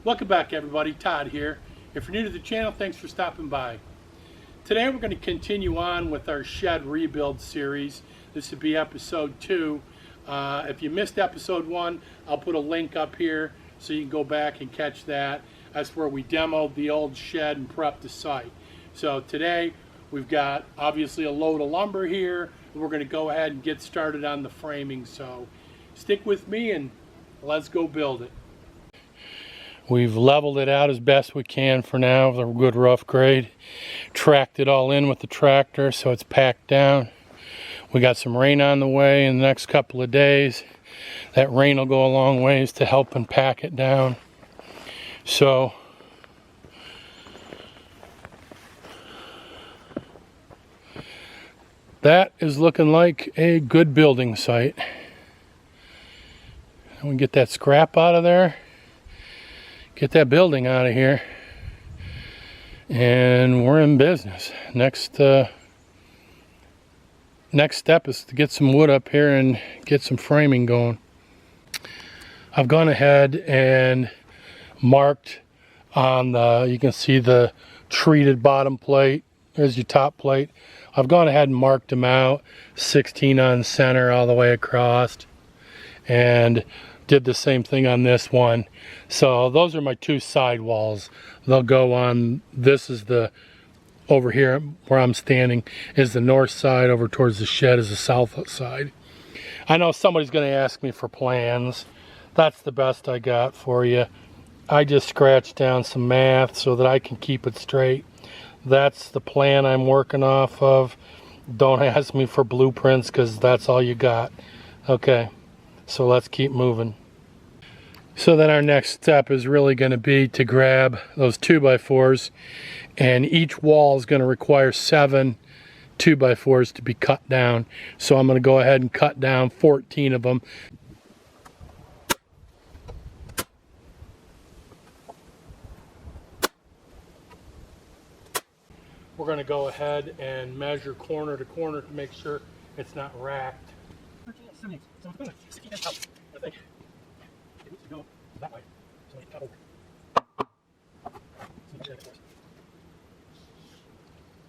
Welcome back everybody, Todd here. If you're new to the channel, thanks for stopping by. Today we're going to continue on with our shed rebuild series. This would be episode 2. If you missed episode 1, I'll put a link up here so you can go back and catch that. That's where we demoed the old shed and prepped the site. So today we've got obviously a load of lumber here, and we're going to go ahead and get started on the framing. So stick with me and let's go build it. We've leveled it out as best we can for now with a good rough grade. Tracked it all in with the tractor so it's packed down. We got some rain on the way in the next couple of days. That rain will go a long ways to help and pack it down. So that is looking like a good building site. And we get that scrap out of there. Get that building out of here, and we're in business. Next step is to get some wood up here and get some framing going. I've gone ahead and marked on the, you can see the treated bottom plate. There's your top plate. I've gone ahead and marked them out, 16 on center all the way across, and did the same thing on this one. So those are my two side walls. They'll go on, this is the, over here where I'm standing is the north side, over towards the shed is the south side. I know somebody's going to ask me for plans. That's the best I got for you. I just scratched down some math so that I can keep it straight. That's the plan I'm working off of. Don't ask me for blueprints because that's all you got. Okay. So let's keep moving. So then our next step is really going to be to grab those 2x4s, and each wall is going to require 7 2x4s to be cut down. So I'm going to go ahead and cut down 14 of them. We're going to go ahead and measure corner to corner to make sure it's not racked. So I'm going to stick this out, I think. It needs to go that way, so I can cut over. So there, of course.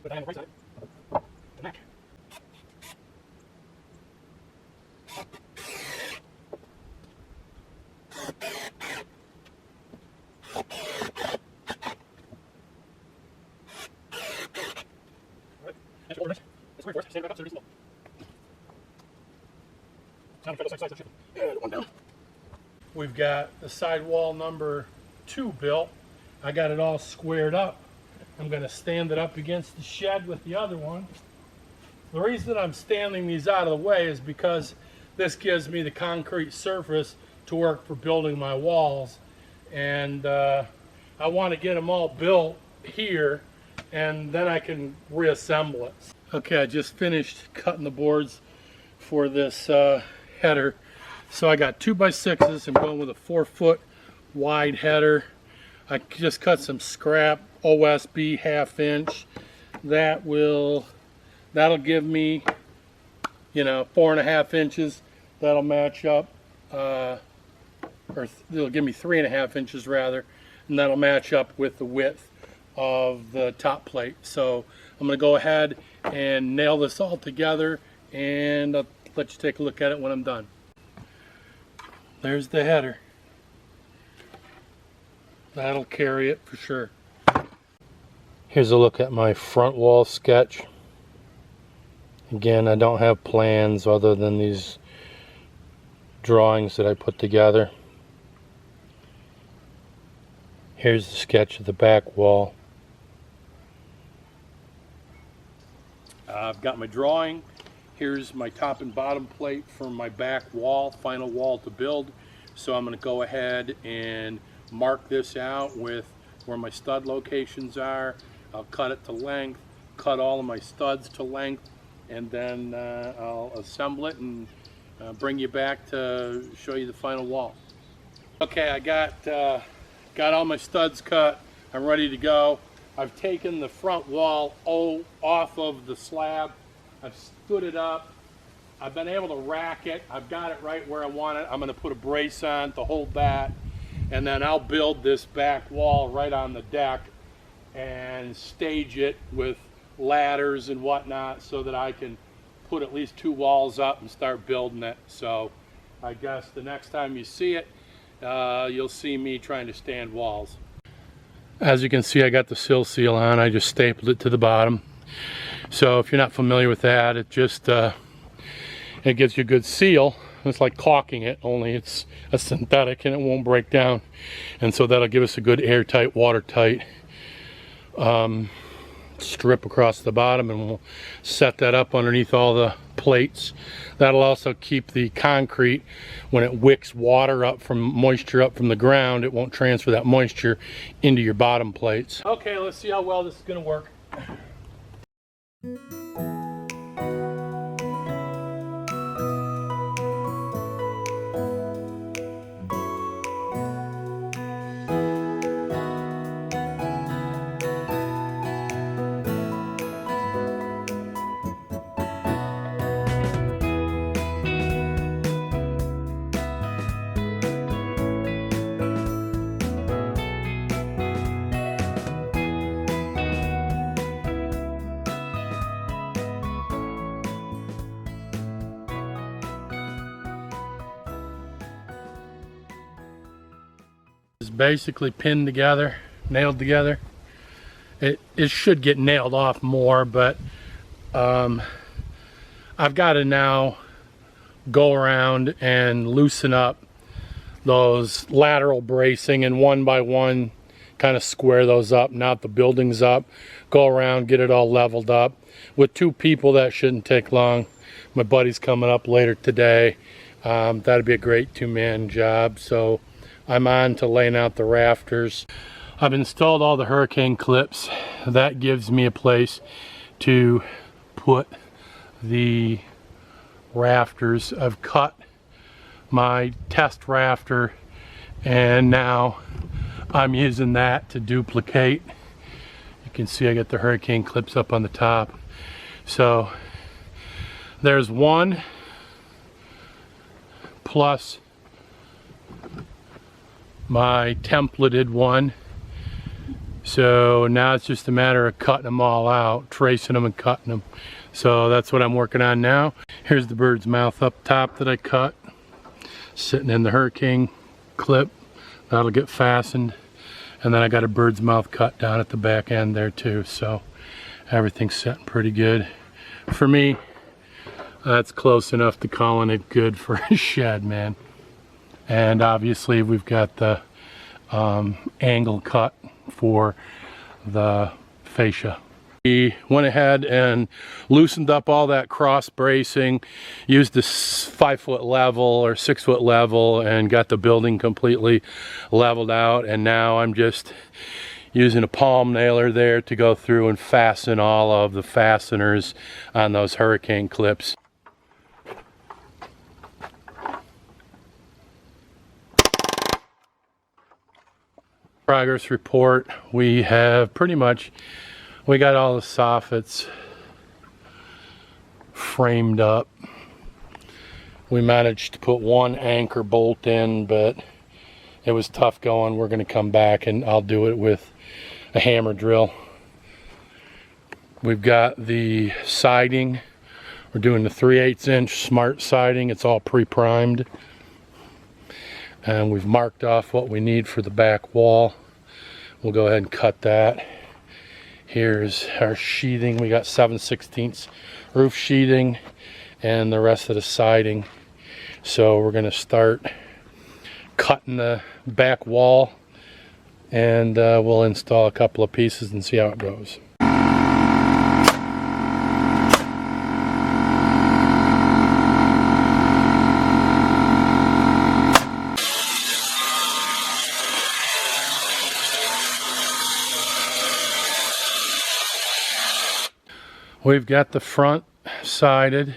Put that on the right side, the neck. Alright, that's your ornament. That's where first, stand back up so they're reasonable. One down. We've got the sidewall number 2 built. I got it all squared up. I'm going to stand it up against the shed with the other one. The reason I'm standing these out of the way is because this gives me the concrete surface to work for building my walls, and I want to get them all built here, and then I can reassemble it. Okay, I just finished cutting the boards for this header. So I got 2x6s. I'm going with a 4-foot wide header. I just cut some scrap OSB 1/2 inch. That'll give me, 4.5 inches. That'll match up, or it'll give me 3.5 inches rather, and that'll match up with the width of the top plate. So I'm going to go ahead and nail this all together, and I'll let you take a look at it when I'm done. There's the header. That'll carry it for sure. Here's a look at my front wall sketch. Again, I don't have plans other than these drawings that I put together. Here's the sketch of the back wall. I've got my drawing. Here's my top and bottom plate for my back wall, final wall to build. So I'm going to go ahead and mark this out with where my stud locations are. I'll cut it to length, cut all of my studs to length, and then I'll assemble it and bring you back to show you the final wall. Okay, I got all my studs cut. I'm ready to go. I've taken the front wall off of the slab. I've stood it up. I've been able to rack it. I've got it right where I want it. I'm going to put a brace on to hold that. and then I'll build this back wall right on the deck and stage it with ladders and whatnot so that I can put at least 2 walls up and start building it. So I guess the next time you see it, you'll see me trying to stand walls. As you can see, I got the sill seal on. I just stapled it to the bottom. So if you're not familiar with that, it just it gives you a good seal. It's like caulking it, only it's a synthetic and it won't break down. And so that'll give us a good airtight, watertight strip across the bottom, and we'll set that up underneath all the plates. That'll also keep the concrete, when it wicks water up from moisture up from the ground, it won't transfer that moisture into your bottom plates. Okay, let's see how well this is going to work. Basically pinned together, nailed together. It should get nailed off more, but I've got to now go around and loosen up those lateral bracing and one by one kind of square those up. Now that the building's up, go around, get it all leveled up. With 2 people, that shouldn't take long. My buddy's coming up later today. That'd be a great 2-man job. So I'm on to laying out the rafters. I've installed all the hurricane clips. That gives me a place to put the rafters. I've cut my test rafter and now I'm using that to duplicate. You can see I got the hurricane clips up on the top. So there's one plus my templated one. So now it's just a matter of cutting them all out, tracing them and cutting them. So that's what I'm working on now. Here's the bird's mouth up top that I cut, sitting in the hurricane clip. That'll get fastened. And then I got a bird's mouth cut down at the back end there too. So everything's setting pretty good. For me, that's close enough to calling it good for a shed, man. And obviously we've got the angle cut for the fascia. We went ahead and loosened up all that cross bracing, used the 5-foot level or 6-foot level, and got the building completely leveled out. And now I'm just using a palm nailer there to go through and fasten all of the fasteners on those hurricane clips. Progress report. We have pretty much, we got all the soffits framed up. We managed to put 1 anchor bolt in, but it was tough going. We're going to come back and I'll do it with a hammer drill. We've got the siding. We're doing the 3/8 inch smart siding. It's all pre-primed. And we've marked off what we need for the back wall. We'll go ahead and cut that. Here's our sheathing. We got 7/16 roof sheathing and the rest of the siding. So we're going to start cutting the back wall, and we'll install a couple of pieces and see how it goes. We've got the front sided.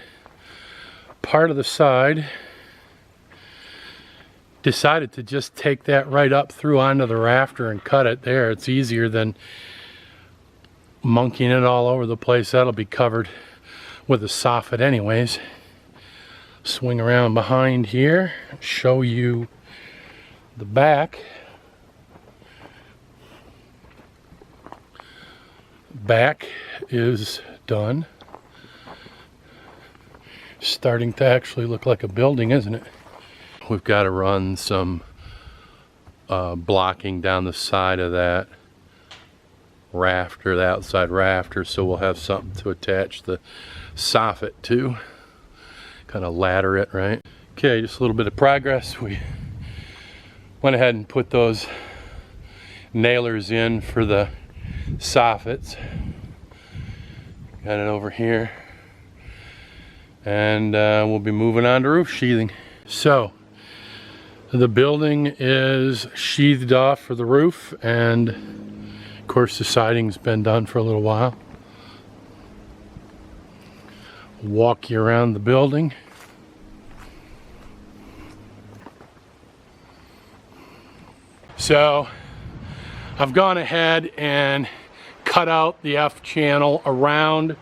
Part of the side, decided to just take that right up through onto the rafter and cut it there. It's easier than monkeying it all over the place. That'll be covered with a soffit anyways. Swing around behind here, show you the back back is done. Starting to actually look like a building, isn't it? We've got to run some blocking down the side of that rafter, the outside rafter, so we'll have something to attach the soffit to, kind of ladder it, right? Okay, just a little bit of progress. We went ahead and put those nailers in for the soffits. Got it over here, and we'll be moving on to roof sheathing. So the building is sheathed off for the roof, and of course the siding's been done for a little while. Walk you around the building. So I've gone ahead and cut out the F channel around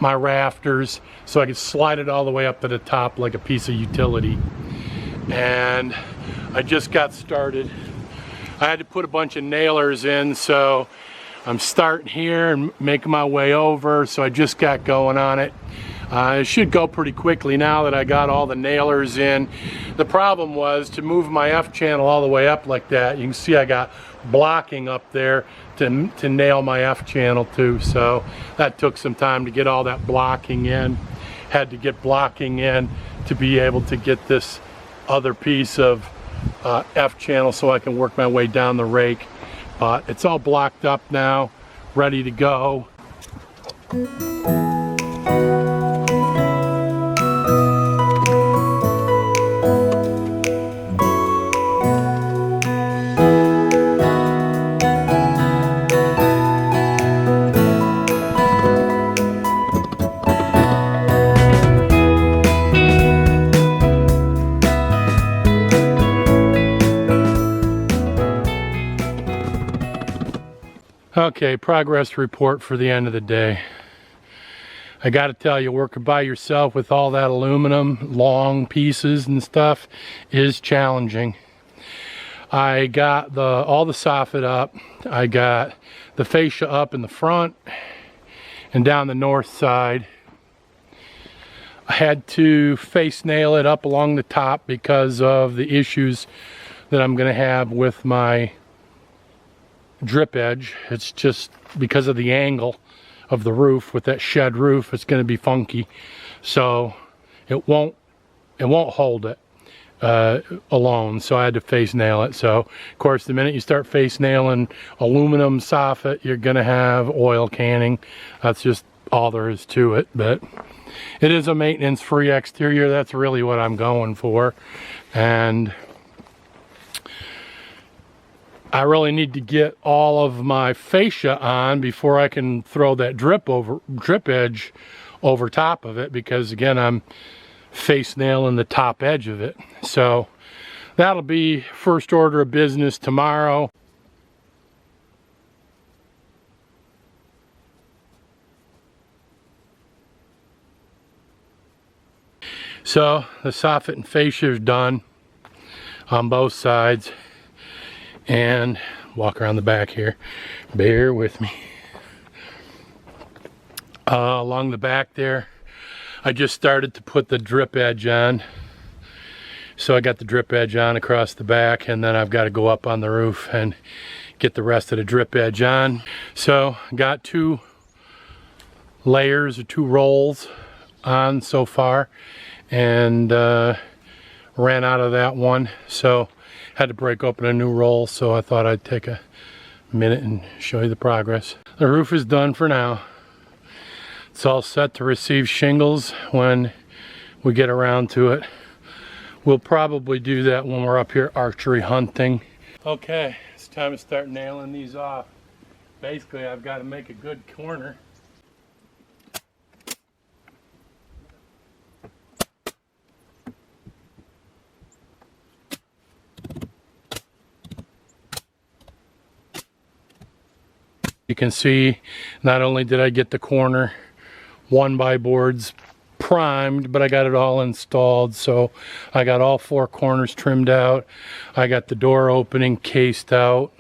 my rafters so I could slide it all the way up to the top like a piece of utility. And I just got started. I had to put a bunch of nailers in, so I'm starting here and making my way over, so I just got going on it. It should go pretty quickly now that I got all the nailers in. The problem was to move my F channel all the way up like that. You can see I got blocking up there to nail my F channel to, so that took some time to get all that blocking in. Had to get blocking in to be able to get this other piece of F channel so I can work my way down the rake. But it's all blocked up now, ready to go. Okay, progress report for the end of the day. I got to tell you, working by yourself with all that aluminum, long pieces and stuff is challenging. I got all the soffit up. I got the fascia up in the front and down the north side. I had to face nail it up along the top because of the issues that I'm going to have with my drip edge. It's just because of the angle of the roof. With that shed roof, it's going to be funky, so it won't hold it alone, so I had to face nail it. So of course the minute you start face nailing aluminum soffit, you're going to have oil canning. That's just all there is to it. But it is a maintenance free exterior. That's really what I'm going for, and I really need to get all of my fascia on before I can throw that drip edge over top of it, because again, I'm face nailing the top edge of it. So that'll be first order of business tomorrow. So the soffit and fascia is done on both sides. And walk around the back here, bear with me. Along the back there, I just started to put the drip edge on. So I got the drip edge on across the back, and then I've got to go up on the roof and get the rest of the drip edge on. So got 2 layers or 2 rolls on so far, and ran out of that one, so had to break open a new roll. So I thought I'd take a minute and show you the progress. The roof is done for now. It's all set to receive shingles when we get around to it. We'll probably do that when we're up here archery hunting. Okay, it's time to start nailing these off. Basically, I've got to make a good corner. You can see, not only did I get the corner 1x boards primed, but I got it all installed. So I got all 4 corners trimmed out. I got the door opening cased out.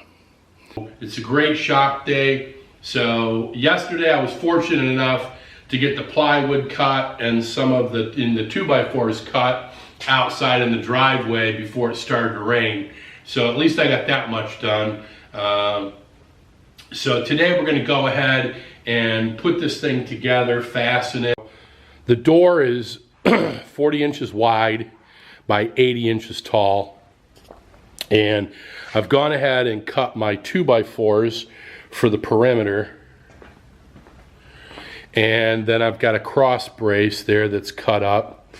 It's a great shop day. So yesterday I was fortunate enough to get the plywood cut and some of the 2x4s cut outside in the driveway before it started to rain. So at least I got that much done. So today we're going to go ahead and put this thing together, fasten it. The door is 40 inches wide by 80 inches tall. And I've gone ahead and cut my 2x4s for the perimeter. And then I've got a cross brace there that's cut up.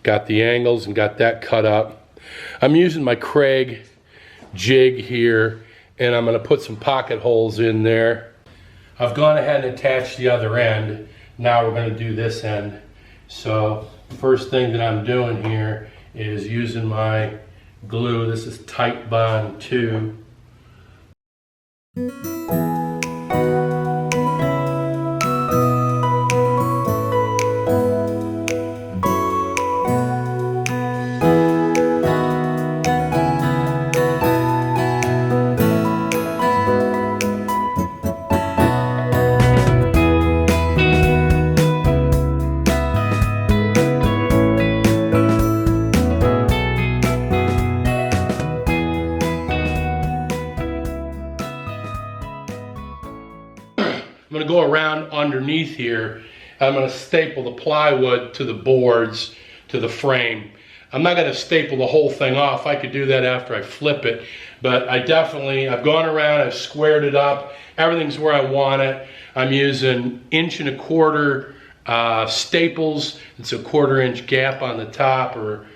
Got the angles and got that cut up. I'm using my Craig jig here, and I'm going to put some pocket holes in there. I've gone ahead and attached the other end. Now we're going to do this end. So first thing that I'm doing here is using my glue. This is Tight Bond 2. I'm going to go around underneath here. I'm going to staple the plywood to the boards, to the frame. I'm not going to staple the whole thing off. I could do that after I flip it. But I've gone around, I've squared it up. Everything's where I want it. I'm using 1.25 inch staples. It's a 1/4 inch gap on the top or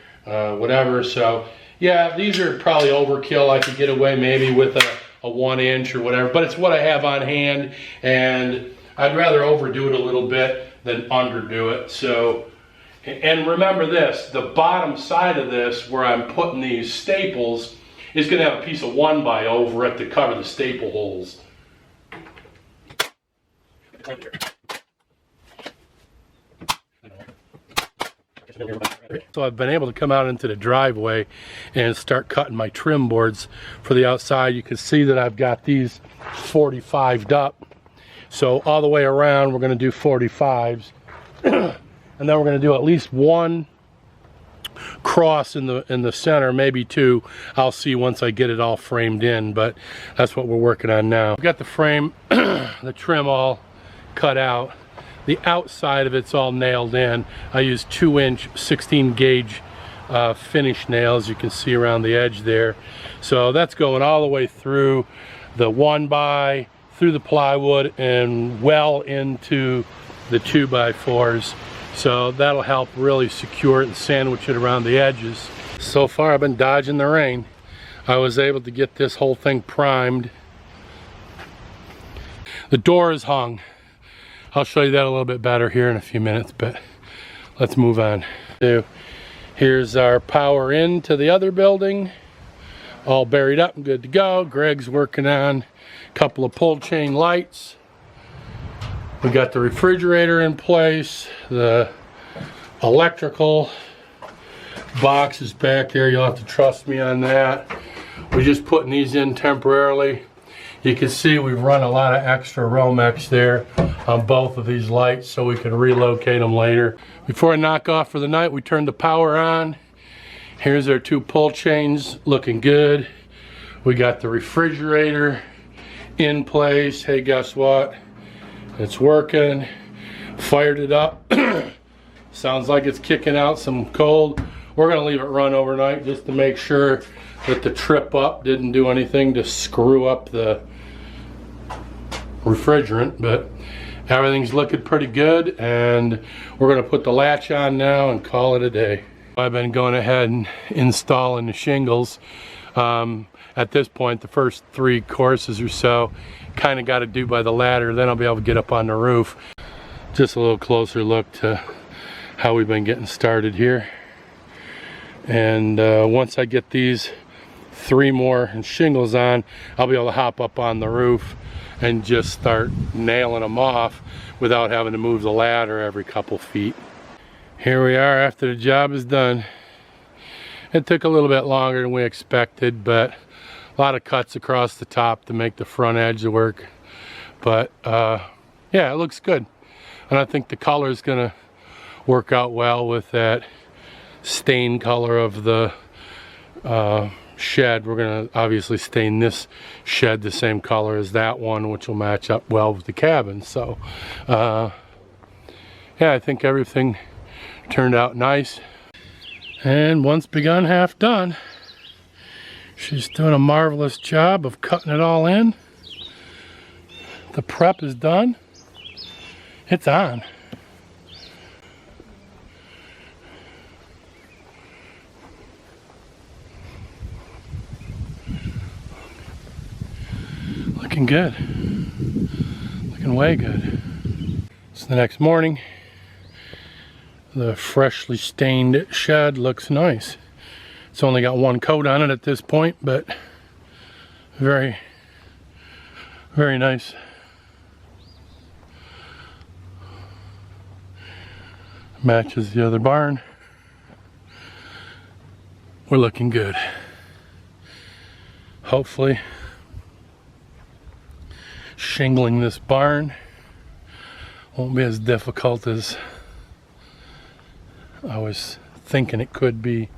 whatever. So yeah, these are probably overkill. I could get away maybe with a 1 inch or whatever, but it's what I have on hand, and I'd rather overdo it a little bit than underdo it. So, and remember this, the bottom side of this where I'm putting these staples is going to have a piece of 1x over it to cover the staple holes. So I've been able to come out into the driveway and start cutting my trim boards for the outside. You can see that I've got these 45'd up. So all the way around we're going to do 45s. And then we're going to do at least one cross in the center, maybe two. I'll see once I get it all framed in, but that's what we're working on now. I've got the frame, the trim all cut out. The outside of it's all nailed in. I use 2-inch 16 gauge finish nails, you can see around the edge there. So that's going all the way through the 1x, through the plywood, and well into the 2x4s. So that'll help really secure it and sandwich it around the edges. So far I've been dodging the rain. I was able to get this whole thing primed. The door is hung. I'll show you that a little bit better here in a few minutes, but let's move on. So here's our power in to the other building. All buried up and good to go. Greg's working on a couple of pull chain lights. We got the refrigerator in place. The electrical box is back there. You'll have to trust me on that. We're just putting these in temporarily. You can see we've run a lot of extra Romex there on both of these lights so we can relocate them later. Before I knock off for the night, we turn the power on. Here's our 2 pull chains looking good. We got the refrigerator in place. Hey, guess what? It's working. Fired it up. Sounds like it's kicking out some cold. We're gonna leave it run overnight just to make sure that the trip up didn't do anything to screw up the refrigerant, but everything's looking pretty good, and we're going to put the latch on now and call it a day. I've been going ahead and installing the shingles. At this point, the first 3 courses or so kind of got to do by the ladder, then I'll be able to get up on the roof. Just a little closer look to how we've been getting started here. And once I get these 3 more shingles on, I'll be able to hop up on the roof and just start nailing them off without having to move the ladder every couple feet. Here we are after the job is done. It took a little bit longer than we expected, but a lot of cuts across the top to make the front edge work. But yeah, it looks good. And I think the color is gonna work out well with that stain color of the shed. We're gonna obviously stain this shed the same color as that one, which will match up well with the cabin. So yeah, I think everything turned out nice. And once begun, half done. She's doing a marvelous job of cutting it all in. The prep is done. It's on. Looking good. Looking way good. It's the next morning. The freshly stained shed looks nice. It's only got one coat on it at this point, but very, very nice. Matches the other barn. We're looking good. Hopefully, shingling this barn won't be as difficult as I was thinking it could be.